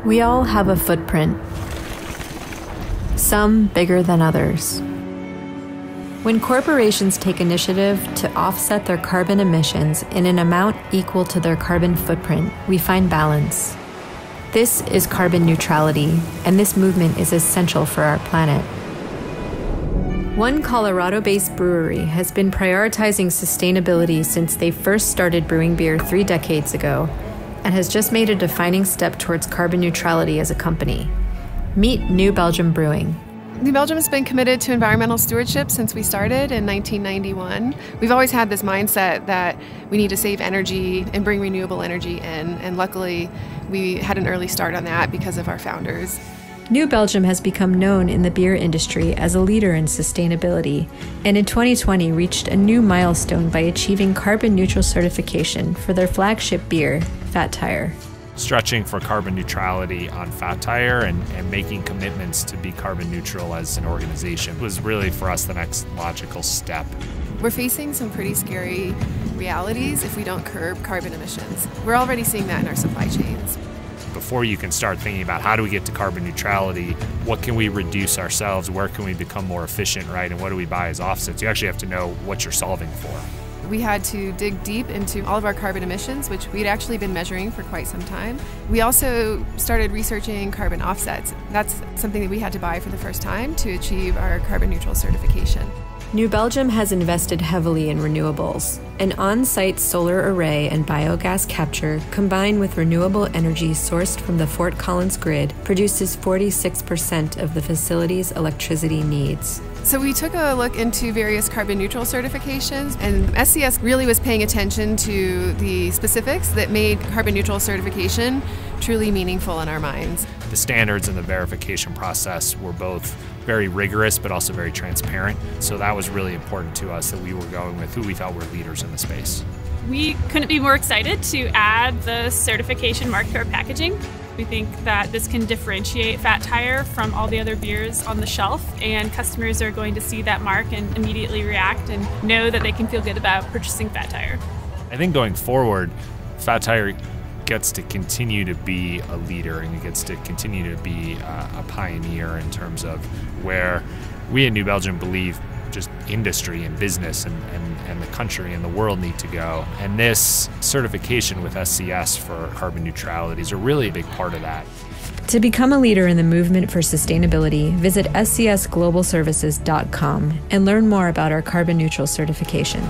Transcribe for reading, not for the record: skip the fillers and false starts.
We all have a footprint, some bigger than others. When corporations take initiative to offset their carbon emissions in an amount equal to their carbon footprint, we find balance. This is carbon neutrality, and this movement is essential for our planet. One Colorado-based brewery has been prioritizing sustainability since they first started brewing beer 3 decades ago, and has just made a defining step towards carbon neutrality as a company. Meet New Belgium Brewing. New Belgium has been committed to environmental stewardship since we started in 1991. We've always had this mindset that we need to save energy and bring renewable energy in, and luckily we had an early start on that because of our founders. New Belgium has become known in the beer industry as a leader in sustainability, and in 2020 reached a new milestone by achieving carbon neutral certification for their flagship beer, Fat Tire. Stretching for carbon neutrality on Fat Tire and making commitments to be carbon neutral as an organization was really for us the next logical step. We're facing some pretty scary realities if we don't curb carbon emissions. We're already seeing that in our supply chains. Before you can start thinking about how do we get to carbon neutrality, what can we reduce ourselves, where can we become more efficient, right, and what do we buy as offsets, you actually have to know what you're solving for. We had to dig deep into all of our carbon emissions, which we'd actually been measuring for quite some time. We also started researching carbon offsets. That's something that we had to buy for the first time to achieve our carbon neutral certification. New Belgium has invested heavily in renewables. An on-site solar array and biogas capture, combined with renewable energy sourced from the Fort Collins grid, produces 46% of the facility's electricity needs. So we took a look into various carbon neutral certifications, and SCS really was paying attention to the specifics that made carbon neutral certification truly meaningful in our minds. The standards and the verification process were both very rigorous but also very transparent, so that was really important to us that we were going with who we thought were leaders in the space. We couldn't be more excited to add the certification mark to our packaging. We think that this can differentiate Fat Tire from all the other beers on the shelf, and customers are going to see that mark and immediately react and know that they can feel good about purchasing Fat Tire. I think going forward, Fat Tire gets to continue to be a leader, and it gets to continue to be a pioneer in terms of where we in New Belgium believe just industry and business and the country and the world need to go. And this certification with SCS for carbon neutrality is a really big part of that. To become a leader in the movement for sustainability, visit scsglobalservices.com and learn more about our carbon neutral certification.